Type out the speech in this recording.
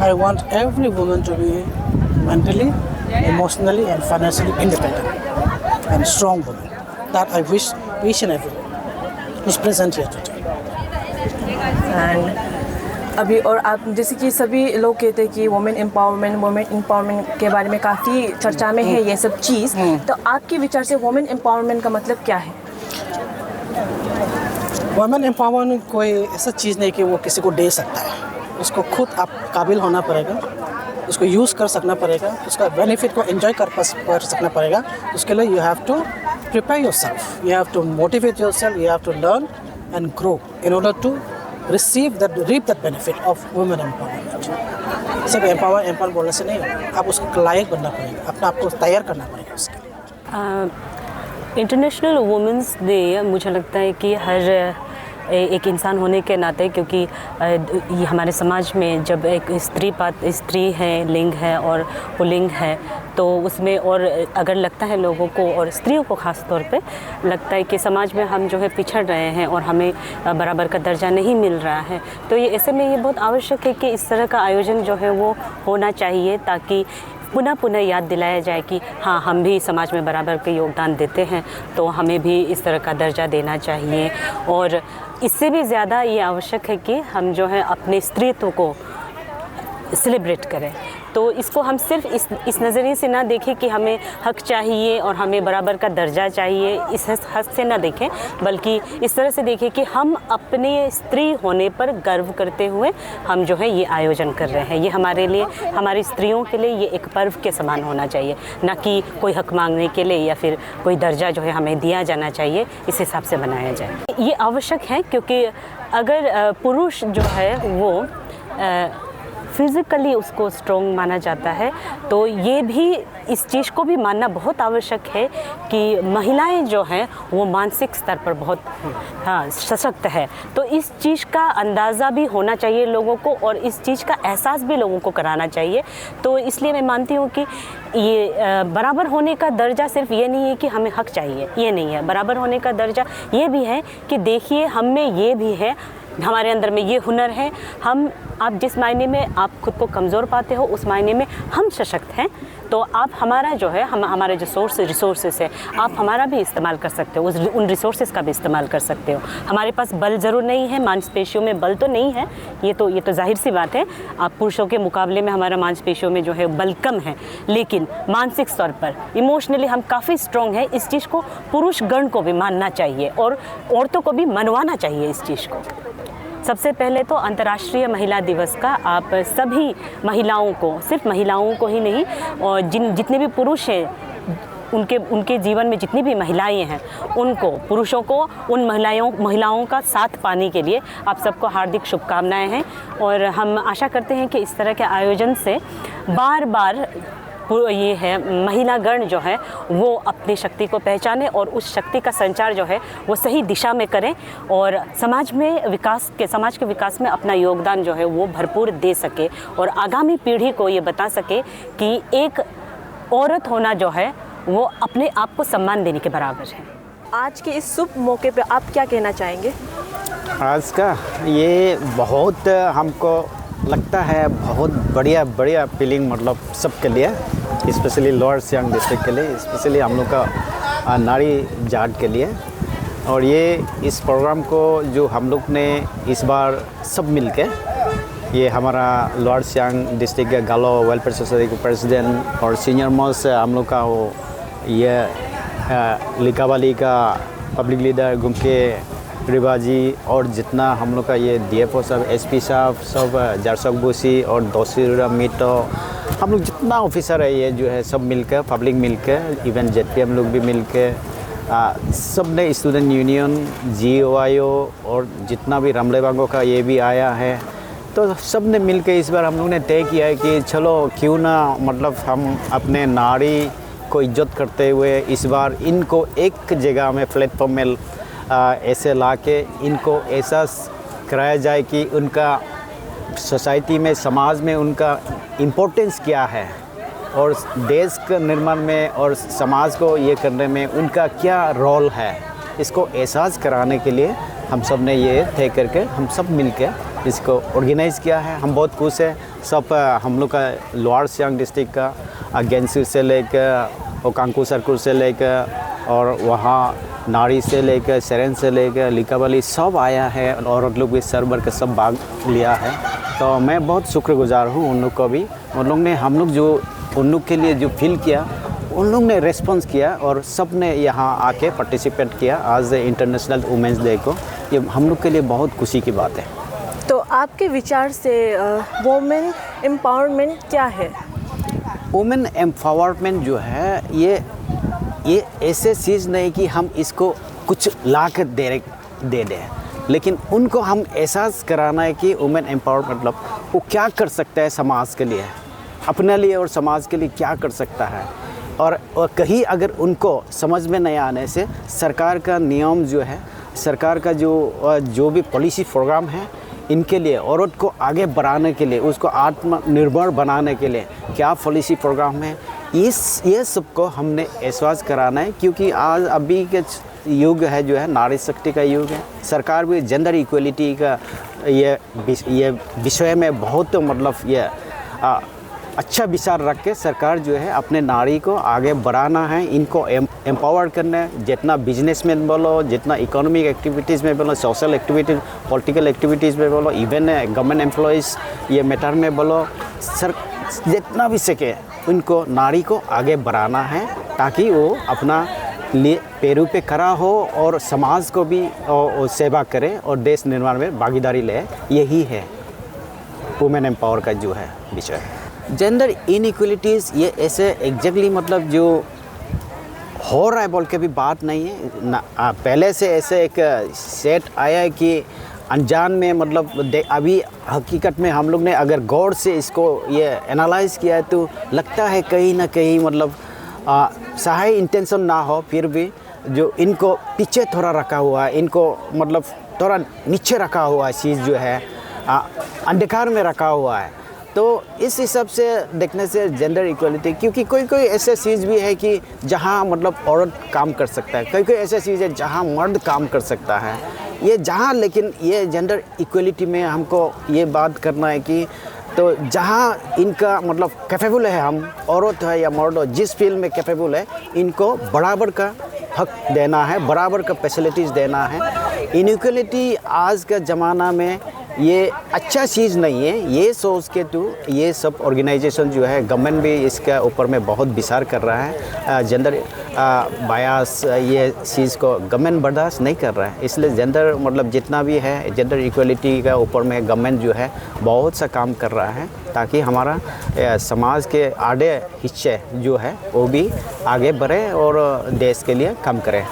I want every woman to be mentally, emotionally and financially independent and strong woman. That I wish each and every woman who's present here today. And अभी और आप जैसे कि सभी लोग कहते हैं कि वुमेन एम्पावरमेंट के बारे में काफ़ी चर्चा में है ये सब चीज़, तो आपके विचार से वुमेन एम्पावरमेंट का मतलब क्या है? वुमेन एम्पावरमेंट कोई ऐसा चीज़ नहीं कि वो किसी को दे सकता है। उसको खुद आप काबिल होना पड़ेगा, उसको यूज़ कर सकना पड़ेगा, उसका बेनिफिट को एंजॉय कर सकना पड़ेगा। उसके लिए you have to prepare yourself, you have to motivate yourself, you have to learn and grow in order to reap that benefit of women empowerment। सिर्फ एम्पावर बोलने से नहीं होगा, आप उसके लायक बनना पड़ेगा, अपना आपको तैयार करना पड़ेगा उसके लिए। इंटरनेशनल वुमेंस डे मुझे लगता है कि हर एक इंसान होने के नाते, क्योंकि ये हमारे समाज में जब एक स्त्री है, लिंग है और पुल्लिंग है, तो उसमें और अगर लगता है लोगों को और स्त्रियों को ख़ास तौर पे लगता है कि समाज में हम जो है पिछड़ रहे हैं और हमें बराबर का दर्जा नहीं मिल रहा है, तो ये ऐसे में ये बहुत आवश्यक है कि इस तरह का आयोजन जो है वो होना चाहिए, ताकि पुनः याद दिलाया जाए कि हाँ, हम भी समाज में बराबर के योगदान देते हैं, तो हमें भी इस तरह का दर्जा देना चाहिए। और इससे भी ज़्यादा ये आवश्यक है कि हम जो है अपने स्त्रीत्व को सेलिब्रेट करें। तो इसको हम सिर्फ इस नज़रिए से ना देखें कि हमें हक चाहिए और हमें बराबर का दर्जा चाहिए, इस हद से ना देखें, बल्कि इस तरह से देखें कि हम अपने स्त्री होने पर गर्व करते हुए हम जो है ये आयोजन कर रहे हैं। ये हमारे लिए, हमारी स्त्रियों के लिए ये एक पर्व के समान होना चाहिए, ना कि कोई हक मांगने के लिए या फिर कोई दर्जा जो है हमें दिया जाना चाहिए, इस हिसाब से बनाया जाए। ये आवश्यक है क्योंकि अगर पुरुष जो है वो फिज़िकली उसको स्ट्रॉन्ग माना जाता है, तो ये भी इस चीज़ को भी मानना बहुत आवश्यक है कि महिलाएं जो हैं वो मानसिक स्तर पर बहुत सशक्त है। तो इस चीज़ का अंदाज़ा भी होना चाहिए लोगों को और इस चीज़ का एहसास भी लोगों को कराना चाहिए। तो इसलिए मैं मानती हूँ कि ये बराबर होने का दर्जा सिर्फ ये नहीं है कि हमें हक चाहिए, ये नहीं है। बराबर होने का दर्जा ये भी है कि देखिए हम में ये भी है, हमारे अंदर में ये हुनर है, आप जिस मायने में आप खुद को कमज़ोर पाते हो उस मायने में हम सशक्त हैं, तो आप हमारा जो है हमारे जो रिसोर्सेस है आप हमारा भी इस्तेमाल कर सकते हो, उन रिसोर्सेज का भी इस्तेमाल कर सकते हो। हमारे पास बल ज़रूर नहीं है, मांसपेशियों में बल तो नहीं है, ये तो जाहिर सी बात है। आप पुरुषों के मुकाबले में हमारा मांसपेशियों में जो है बल कम है, लेकिन मानसिक स्तर पर इमोशनली हम काफ़ी स्ट्रॉन्ग हैं। इस चीज़ को पुरुष गण को भी मानना चाहिए और औरतों को भी मनवाना चाहिए इस चीज़ को। सबसे पहले तो अंतर्राष्ट्रीय महिला दिवस का आप सभी महिलाओं को, सिर्फ महिलाओं को ही नहीं, और जितने भी पुरुष हैं उनके जीवन में जितनी भी महिलाएं हैं उनको, पुरुषों को उन महिलाओं का साथ पाने के लिए आप सबको हार्दिक शुभकामनाएं हैं। और हम आशा करते हैं कि इस तरह के आयोजन से बार बार ये है महिलागण जो है वो अपनी शक्ति को पहचाने और उस शक्ति का संचार जो है वो सही दिशा में करें और समाज के विकास में अपना योगदान जो है वो भरपूर दे सके और आगामी पीढ़ी को ये बता सके कि एक औरत होना जो है वो अपने आप को सम्मान देने के बराबर है। आज के इस शुभ मौके पे आप क्या कहना चाहेंगे? आज का ये बहुत हमको लगता है बहुत बढ़िया फीलिंग, मतलब सबके लिए, स्पेशली लोअर सियांग डिस्ट्रिक्ट के लिए, स्पेशली हम लोग का नारी जाट के लिए। और ये इस प्रोग्राम को जो हम लोग ने इस बार सब मिलके, ये हमारा लोअर सियांग डिस्ट्रिक्ट के गालो वेलफेयर सोसाइटी के प्रेसिडेंट और सीनियर मोस्ट हम लोग का वो ये लिकावाली का पब्लिक लीडर गुमके रिवाजी और जितना हम लोग का ये DFO साहब, SP साहब, सब जारसक बुसी और दोसीरा मीटो, हम लोग जितना ऑफिसर है ये जो है सब मिलकर, पब्लिक मिलकर, इवन ZPM लोग भी मिलकर, सब ने स्टूडेंट यूनियन, GOIO और जितना भी रमलेबांगों का ये भी आया है, तो सब ने मिलकर इस बार हम लोग ने तय किया है कि चलो क्यों ना, मतलब हम अपने नारी को इज्जत करते हुए इस बार इनको एक जगह में प्लेटफॉर्म में ऐसे लाके इनको ऐसा कराया जाए कि उनका सोसाइटी में, समाज में उनका इम्पोर्टेंस क्या है, और देश के निर्माण में और समाज को ये करने में उनका क्या रोल है, इसको एहसास कराने के लिए हम सब ने ये तय करके हम सब मिलकर इसको ऑर्गेनाइज़ किया है। हम बहुत खुश हैं। सब हम लोग का लोअर सियांग डिस्ट्रिक्ट का गेंसू से लेकर और कांकू सरकुर से लेकर और वहाँ नाड़ी से लेकर सेरेन से लेकर लिकावाली सब आया है और लोग भी सर भर के सब भाग लिया है। तो मैं बहुत शुक्रगुजार हूँ उन लोग को भी। उन लोग ने हम लोग जो उन लोग के लिए जो फील किया उन लोग ने रेस्पॉन्स किया और सब ने यहाँ आके पार्टिसिपेट किया आज इंटरनेशनल वुमेंस डे को। ये हम लोग के लिए बहुत खुशी की बात है। तो आपके विचार से वुमेन एम्पावरमेंट क्या है? वुमेन एम्पावरमेंट जो है ये ऐसे चीज़ नहीं कि हम इसको कुछ ला कर दे दें, लेकिन उनको हम एहसास कराना है कि वुमेन एम्पावरमेंट मतलब वो क्या कर सकता है समाज के लिए, अपने लिए और समाज के लिए क्या कर सकता है। और कहीं अगर उनको समझ में नहीं आने से सरकार का नियम जो है, सरकार का जो भी पॉलिसी प्रोग्राम है इनके लिए औरत को आगे बढ़ाने के लिए, उसको आत्मनिर्भर बनाने के लिए क्या पॉलिसी प्रोग्राम है, ये सबको हमने एहसास कराना है। क्योंकि आज अभी के युग है जो है नारी शक्ति का युग है। सरकार भी जेंडर इक्वलिटी का ये विषय में बहुत मतलब ये अच्छा विचार रख के सरकार जो है अपने नारी को आगे बढ़ाना है, इनको एम्पावर करना है। जितना बिजनेसमैन बोलो, जितना इकोनॉमिक एक्टिविटीज़ में बोलो, सोशल एक्टिविटीज़, पॉलिटिकल एक्टिविटीज़ में बोलो, इवन गवर्नमेंट एम्प्लॉयज़ ये मैटर में बोलो, सर जितना भी सके उनको नारी को आगे बढ़ाना है ताकि वो अपना लिए पैरों पे खड़ा हो और समाज को भी सेवा करे और देश निर्माण में भागीदारी ले। यही है वुमेन एम्पावर का जो है विषय। जेंडर इनइक्वलिटीज़ ये ऐसे एग्जैक्टली मतलब जो हो रहा है बोल के भी बात नहीं है ना। पहले से ऐसे एक सेट आया है कि अनजान में मतलब अभी हकीकत में हम लोग ने अगर गौर से इसको ये एनालाइज़ किया है तो लगता है कहीं ना कहीं मतलब सहाय इंटेंशन ना हो फिर भी जो इनको पीछे थोड़ा रखा हुआ है, इनको मतलब थोड़ा नीचे रखा हुआ है चीज़ जो है, अंधकार में रखा हुआ है। तो इस हिसाब से देखने से जेंडर इक्वलिटी, क्योंकि कोई ऐसे चीज़ भी है कि जहाँ मतलब औरत काम कर सकता है, कोई ऐसे चीज़ है जहाँ मर्द काम कर सकता है, ये जहाँ, लेकिन ये जेंडर इक्वलिटी में हमको ये बात करना है कि तो जहाँ इनका मतलब कैपेबल है, हम औरत है या मर्द हो, जिस फील्ड में कैपेबल है इनको बराबर का हक देना है, बराबर का फैसिलिटीज़ देना है। इनइक्वलिटी आज का ज़माना में ये अच्छा चीज़ नहीं है। ये सोच के तो ये सब ऑर्गेनाइजेशन जो है, गवर्नमेंट भी इसके ऊपर में बहुत विचार कर रहा है। जेंडर बायस ये चीज़ को गवर्नमेंट बर्दाश्त नहीं कर रहा है, इसलिए जेंडर मतलब जितना भी है जेंडर इक्वलिटी का ऊपर में गवर्नमेंट जो है बहुत सा काम कर रहा है ताकि हमारा समाज के आधे हिस्से जो है वो भी आगे बढ़े और देश के लिए काम करे।